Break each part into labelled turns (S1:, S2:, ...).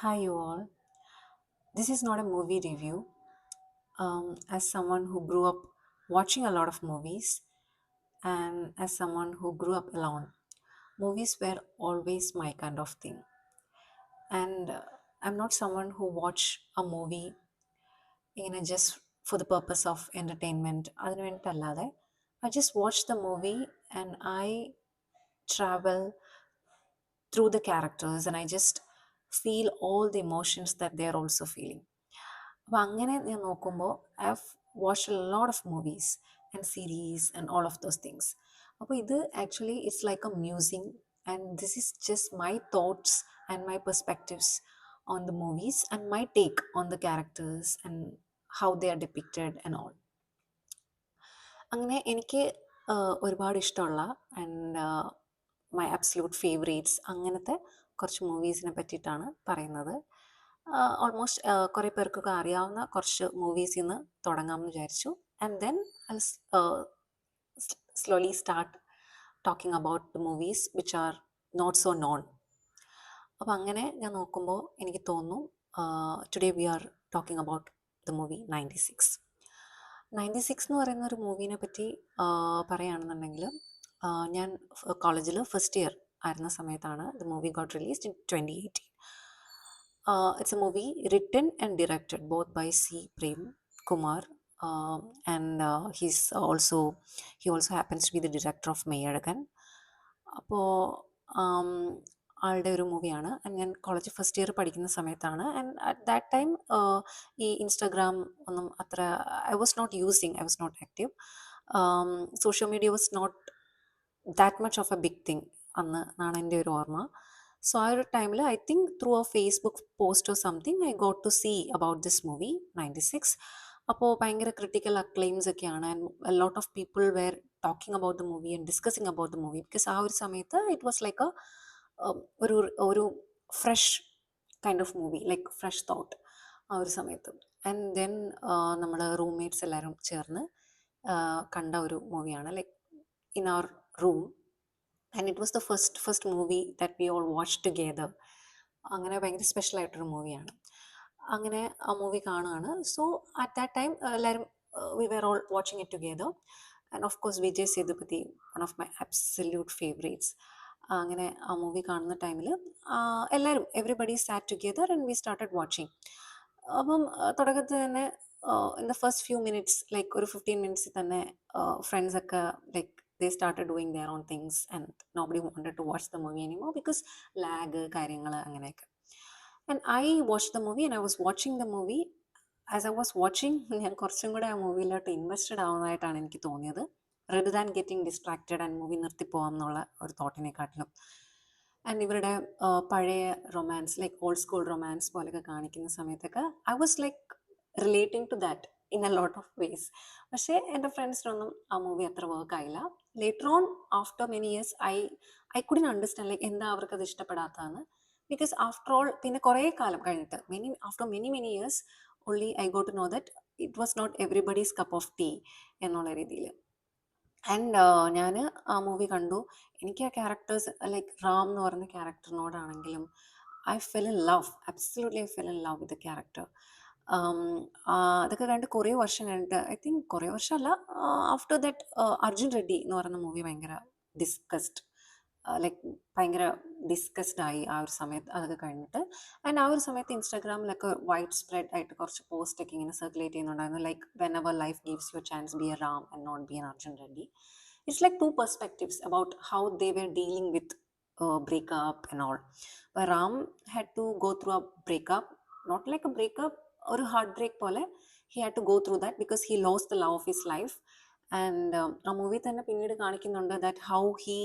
S1: Hi, you all. This is not a movie review. As someone who grew up watching a lot of movies and as someone who grew up alone, movies were always my kind of thing. And I'm not someone who watch a movie just for the purpose of entertainment. അതിനു വേണ്ടിയിട്ടല്ലാതെ I just watch the movie and I travel through the characters and I just feel all the emotions that they are also feeling. അപ്പോൾ അങ്ങനെ ഞാൻ നോക്കുമ്പോൾ I have watch A lot of movies and series and all of those things. അപ്പോൾ ഇത് actually it's like A museum and this is just my thoughts and my perspectives on the movies and my take on the characters and how they are depicted and all. അങ്ങനെ എനിക്ക് ഒരുപാട് ഇഷ്ടമുള്ള and my absolute favourites അങ്ങനത്തെ കുറച്ച് മൂവീസിനെ പറ്റിയിട്ടാണ് പറയുന്നത്. Almost കുറേ പേർക്കൊക്കെ അറിയാവുന്ന കുറച്ച് മൂവീസിൽ നിന്ന് തുടങ്ങാമെന്ന് വിചാരിച്ചു. And then I slowly start talking about the movies which are not so known. അപ്പോൾ അങ്ങനെ ഞാൻ നോക്കുമ്പോൾ എനിക്ക് തോന്നുന്നു today we are talking about the movie 96. 96 എന്ന് പറയുന്ന ഒരു മൂവീനെ പറ്റി പറയുകയാണെന്നുണ്ടെങ്കിൽ ഞാൻ കോളേജിൽ ഫസ്റ്റ് ഇയർ ആയിരുന്ന സമയത്താണ് the movie got released in 2018. It's a movie written and directed both by C. Prem Kumar, and he also happens to be the director of Meyadakan. അപ്പോൾ ആളുടെ ഒരു മൂവിയാണ്. ഞാൻ കോളേജ് ഫസ്റ്റ് ഇയർ പഠിക്കുന്ന സമയത്താണ്. And at that time ഈ Instagram ഒന്നും അത്ര I was not using, I was not active. Social media was not that much of a big thing അന്ന് എന്നാണ് എൻ്റെ ഒരു ഓർമ്മ. സോ ആ ഒരു ടൈമിൽ I think through a Facebook post or something I got to see about this movie 96. അപ്പോൾ ഭയങ്കര ക്രിട്ടിക്കൽ അക്ലെയിംസ് ഒക്കെയാണ് and a lot of people were talking about the movie and discussing about the movie because ആ ഒരു സമയത്ത് it was like ഒരു ഒരു fresh kind of movie, like fresh thought ആ ഒരു സമയത്ത്. ആൻഡ് ദെൻ നമ്മൾ റൂംമേറ്റ്സ് എല്ലാവരും ചേർന്ന് കണ്ട ഒരു മൂവിയാണ്, like in our room. And it was the first movie that we all watch together. അങ്ങനെ ഭയങ്കര സ്പെഷ്യൽ ആയിട്ടൊരു മൂവിയാണ്. അങ്ങനെ ആ മൂവി കാണുകയാണ്. സോ അറ്റ് ദാറ്റ് ടൈം എല്ലാവരും we were all watching it together. And of course Vijay Sethupathi, one of my absolute favourites. അങ്ങനെ ആ മൂവി കാണുന്ന ടൈമിൽ എല്ലാവരും everybody sat together and we started watching. അപ്പം തുടക്കത്തിൽ തന്നെ in the first few minutes, like ഒരു 15 മിനിറ്റ്സിൽ തന്നെ ഫ്രണ്ട്സൊക്കെ like they started doing their own things and nobody wanted to watch the movie anymore because lag കാര്യങ്ങൾ അങ്ങനെയൊക്കെ. And I watched the movie and I was watching the movie. As I was watching, ഞാൻ കുറച്ചും കൂടെ ആ മൂവിയിലോട്ട് invested ആവുന്നതായിട്ടാണ് എനിക്ക് തോന്നിയത്, rather than getting distracted and movie നിർത്തിപ്പോവാം എന്നുള്ള ഒരു തോട്ടിനെക്കാട്ടിലും. ആൻഡ് ഇവരുടെ പഴയ romance, like old school romance പോലെയൊക്കെ കാണിക്കുന്ന സമയത്തൊക്കെ I was like relating to that in a lot of ways. പക്ഷേ എൻ്റെ ഫ്രണ്ട്സിനൊന്നും ആ മൂവി അത്ര വർക്ക് ആയില്ല. Later on after many years I couldn't understand like എന്താ അവർക്കത് ഇഷ്ടപ്പെടാത്തതെന്ന്. ബിക്കോസ് ആഫ്റ്റർ ഓൾ പിന്നെ കുറേ കാലം കഴിഞ്ഞിട്ട് after many years only I got to know that it was not everybody's cup of tea എന്നുള്ള രീതിയിൽ. ആൻഡ് ഞാൻ ആ മൂവി കണ്ടു. എനിക്ക് ആ ക്യാരക്ടേഴ്സ് ലൈക്ക് റാം എന്ന് പറയുന്ന ക്യാരക്ടറിനോടാണെങ്കിലും I fell in love, absolutely I fell in love with the character. അതൊക്കെ കണ്ട് കുറേ വർഷം കഴിഞ്ഞിട്ട്, ഐ തിങ്ക് കുറേ വർഷമല്ല, ആഫ്റ്റർ ദാറ്റ് അർജുൻ റെഡ്ഡി എന്ന് പറയുന്ന മൂവി ഭയങ്കര ഡിസ്കസ്ഡ്, ലൈക്ക് ഭയങ്കര ഡിസ്കസ്ഡ് ആയി ആ ഒരു സമയത്ത്, അതൊക്കെ കഴിഞ്ഞിട്ട്. ആൻഡ് ആ ഒരു സമയത്ത് ഇൻസ്റ്റാഗ്രാമിലൊക്കെ വൈഡ് സ്പ്രെഡ് ആയിട്ട് കുറച്ച് പോസ്റ്റൊക്കെ ഇങ്ങനെ സർക്കുലേറ്റ് ചെയ്യുന്നുണ്ടായിരുന്നു, like whenever life gives you chance be a Ram and not be an Arjun Reddy. It's like two perspectives about how they were dealing with breakup and all. But Ram had to go through a breakup, not like a breakup, or a heartbreak pole. He had to go through that because he lost the love of his life. And ആ movie തന്നെ പിന്നീട് കാണിക്കുന്നുണ്ട് that how he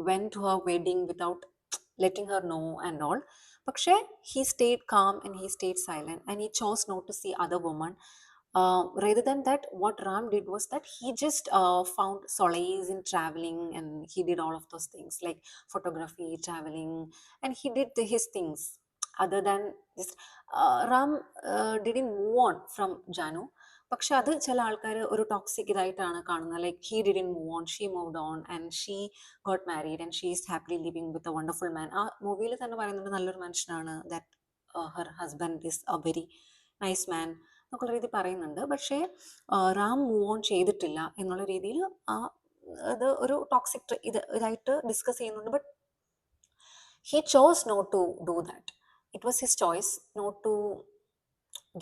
S1: went to her wedding without letting her know and all. പക്ഷേ he stayed calm and he stayed silent and he chose not to see other woman. Rather than that, what Ram did was that he just found solace in traveling, and he did all of those things like photography, traveling, and he did his things. Other than just Ram didn't move on from Janu. പക്ഷെ അത് ചില ആൾക്കാർ ഒരു toxic ഇതായിട്ടാണ് കാണുന്നത്, like he didn't move on, she moved on and she got married and she is happily living with a wonderful മാൻ. ആ മൂവിയിൽ തന്നെ പറയുന്നുണ്ട് നല്ലൊരു മനുഷ്യനാണ്, that her husband is A very nice മാൻ എന്നൊക്കെയുള്ള രീതി പറയുന്നുണ്ട്. പക്ഷേ റാം മൂവ് ഓൺ ചെയ്തിട്ടില്ല എന്നുള്ള രീതിയിൽ അത് ഒരു ടോക്സിക് ഇതായിട്ട് ഡിസ്കസ് ചെയ്യുന്നുണ്ട്. But he chose not to do that. It was his choice not to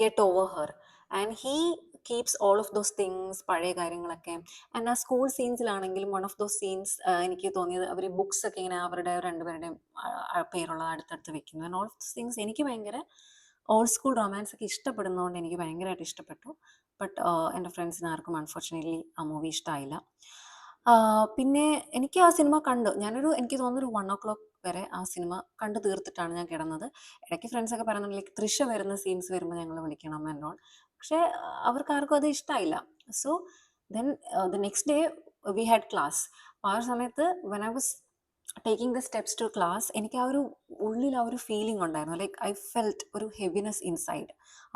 S1: get over her, and he keeps all of those things, പഴയ കാര്യങ്ങളൊക്കെ. ആൻഡ് ആ സ്കൂൾ സീൻസിലാണെങ്കിലും വൺ ഓഫ് ദോസ് സീൻസ് എനിക്ക് തോന്നിയത് അവർ books ഒക്കെ ഇങ്ങനെ അവരുടെ രണ്ടുപേരുടെയും പേരുള്ളത് അടുത്തടുത്ത് വെക്കുന്നു. And all of those things എനിക്ക് ഭയങ്കര ഓൾഡ് സ്കൂൾ റൊമാൻസ് ഒക്കെ ഇഷ്ടപ്പെടുന്നതുകൊണ്ട് എനിക്ക് ഭയങ്കരമായിട്ട് ഇഷ്ടപ്പെട്ടു. ബട്ട് എൻ്റെ ഫ്രണ്ട്സിന് ആർക്കും അൺഫോർച്ചുനേറ്റ്ലി ആ മൂവി ഇഷ്ടമായില്ല. പിന്നെ എനിക്ക് ആ സിനിമ എനിക്ക് തോന്നുന്നു ഒരു 1 o'clock വരെ ആ സിനിമ കണ്ടു തീർത്തിട്ടാണ് ഞാൻ കിടന്നത്. ഇടയ്ക്ക് ഫ്രണ്ട്സൊക്കെ പറയുന്നുണ്ട് ലൈക്ക് തൃഷ വരുന്ന സീൻസ് വരുമ്പോൾ ഞങ്ങൾ വിളിക്കണം എന്നോൾ. പക്ഷേ അവർക്കാർക്കും അത് ഇഷ്ടമായില്ല. So then the next day we had class. ആ ഒരു സമയത്ത് when I was taking the steps to class എനിക്ക് ആ ഒരു ഉള്ളിൽ ആ ഒരു ഫീലിംഗ് ഉണ്ടായിരുന്നു. ലൈക്ക് ഐ ഫെൽറ്റ് ഒരു heaviness inside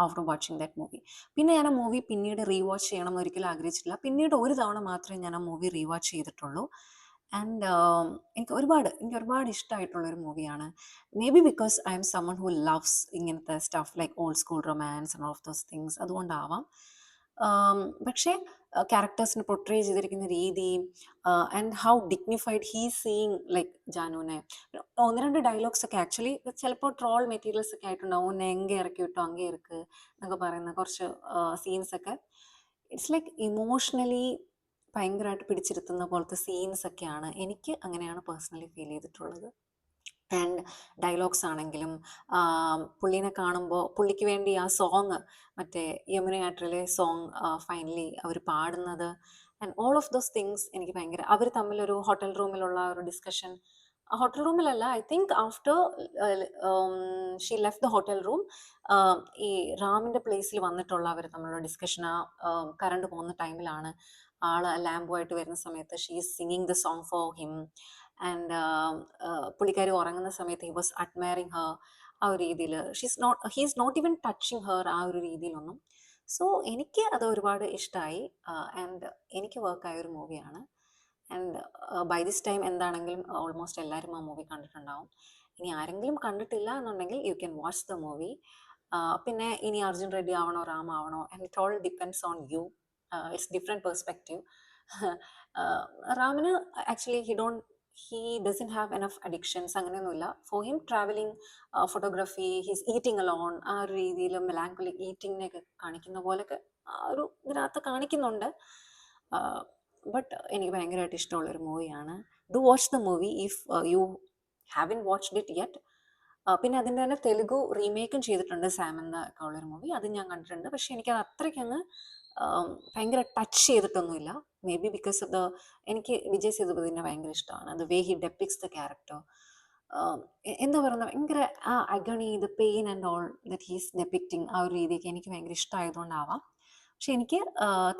S1: after watching that movie. പിന്നെ ഞാൻ ആ മൂവി പിന്നീട് റീവാച്ച് ചെയ്യണം എന്ന് ഒരിക്കലും ആഗ്രഹിച്ചിട്ടില്ല. പിന്നീട് ഒരു തവണ മാത്രമേ ഞാൻ ആ മൂവി റീവാച്ച് ചെയ്തിട്ടുള്ളൂ. ആൻഡ് എനിക്ക് ഒരുപാട് ഇഷ്ടമായിട്ടുള്ളൊരു മൂവിയാണ്. Maybe because I'm someone who loves ഇങ്ങനത്തെ stuff like old school romance and of those things, അതുകൊണ്ടാവാം. പക്ഷേ ക്യാരക്ടേഴ്സിനെ പൊട്രേ ചെയ്തിരിക്കുന്ന രീതി and how dignified he seeing like ജാനുവിനെ. ഒന്ന് രണ്ട് ഡയലോഗ്സ് ഒക്കെ ആക്ച്വലി ചിലപ്പോൾ ട്രോൾ മെറ്റീരിയൽസ് ഒക്കെ ആയിട്ടുണ്ടാവും. ഒന്ന് എങ്കെ ഇറക്കി വിട്ടോ അങ്ങേ ഇറക്ക് എന്നൊക്കെ പറയുന്ന കുറച്ച് സീൻസൊക്കെ ഇറ്റ്സ് ലൈക്ക് ഇമോഷണലി ഭയങ്കരമായിട്ട് പിടിച്ചിരുത്തുന്ന പോലത്തെ സീൻസ് ഒക്കെയാണ്. എനിക്ക് അങ്ങനെയാണ് പേഴ്സണലി ഫീൽ ചെയ്തിട്ടുള്ളത്. ആൻഡ് ഡയലോഗ്സ് ആണെങ്കിലും പുള്ളീനെ കാണുമ്പോൾ പുള്ളിക്ക് വേണ്ടി ആ സോങ് മറ്റേ യമുനയാtriലെ സോങ് ഫൈനലി അവർ പാടുന്നത് and all of those things എനിക്ക് ഭയങ്കര. അവർ തമ്മിലൊരു ഹോട്ടൽ റൂമിലുള്ള ഒരു ഡിസ്കഷൻ, ഹോട്ടൽ റൂമിലല്ല, I think after she left the hotel room, ഈ റാമിൻ്റെ പ്ലേസിൽ വന്നിട്ടുള്ള അവർ തമ്മിലുള്ള ഡിസ്കഷൻ ആ കറണ്ട് പോകുന്ന ടൈമിലാണ്. ആള് ലാമ്പുമായിട്ട് വരുന്ന സമയത്ത് she is singing the song for him. And പുള്ളിക്കാരി ഉറങ്ങുന്ന സമയത്ത് ഹി വാസ് അഡ്മയറിങ് ഹർ. ആ ഒരു രീതിയിൽ he's not even touching her ആ ഒരു രീതിയിലൊന്നും. സോ എനിക്ക് അത് ഒരുപാട് ഇഷ്ടമായി ആൻഡ് എനിക്ക് വർക്കായ ഒരു മൂവിയാണ്. ആൻഡ് ബൈ ദിസ് ടൈം എന്താണെങ്കിലും ഓൾമോസ്റ്റ് എല്ലാവരും ആ മൂവി കണ്ടിട്ടുണ്ടാവും. ഇനി ആരെങ്കിലും കണ്ടിട്ടില്ല എന്നുണ്ടെങ്കിൽ you can watch the movie. പിന്നെ ഇനി അർജുൻ റെഡ്ഡി ആവണോ റാം ആവണോ and it all depends on you. It's different perspective. റാമിന് actually he doesn't have enough addictions അങ്ങനെയൊന്നുമില്ല. For him travelling, photography, he's eating alone, ആ ഒരു രീതിയിൽ മെലാങ്കൊളിക് ഈറ്റിങ്ങിനെയൊക്കെ കാണിക്കുന്ന പോലെയൊക്കെ ആ ഒരു ഇതിനകത്ത് കാണിക്കുന്നുണ്ട്. ബട്ട് എനിക്ക് ഭയങ്കരമായിട്ട് ഇഷ്ടമുള്ളൊരു മൂവിയാണ്. Do watch the movie if you haven watched it yet. പിന്നെ അതിൻ്റെ തന്നെ തെലുഗു റീമേക്കും ചെയ്തിട്ടുണ്ട് സാമന്ത ഒക്കെ ഉള്ളൊരു മൂവി, അത് ഞാൻ കണ്ടിട്ടുണ്ട്. പക്ഷെ എനിക്കത് അത്രയ്ക്കങ്ങ് ഭയങ്കര ടച്ച് ചെയ്തിട്ടൊന്നുമില്ല. മേ ബി ബിക്കോസ് ഓഫ് എനിക്ക് വിജയ് സേതുപതിനെ ഭയങ്കര ഇഷ്ടമാണ്. The way he depicts the character. എന്താ പറയുന്നത്, ഭയങ്കര ആ agony, the pain and all that he's depicting, ആ ഒരു രീതിയൊക്കെ എനിക്ക് ഭയങ്കര ഇഷ്ടമായതുകൊണ്ടാവാം. പക്ഷെ എനിക്ക്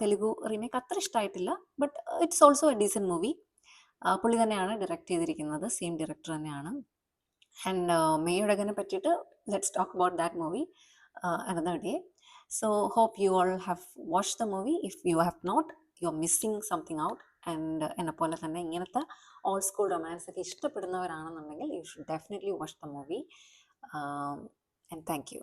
S1: തെലുഗു റീമേക്ക് അത്ര ഇഷ്ടമായിട്ടില്ല. But it's also a decent movie. പുള്ളി തന്നെയാണ് ഡയറക്റ്റ് ചെയ്തിരിക്കുന്നത്, സെയിം ഡയറക്ടർ തന്നെയാണ്. ആൻഡ് മേയുടകനെ പറ്റിയിട്ട് let's talk about that movie another day. So hope you all have watched the movie. If you have not, you're missing something out. And എന്നെ പോലെ തന്നെ ഇങ്ങനത്തെ ഓൾഡ് സ്കൂൾ റൊമാൻസ് ഒക്കെ ഇഷ്ടപ്പെടുന്നവരാണെന്നുണ്ടെങ്കിൽ you should definitely watch the movie. And thank U.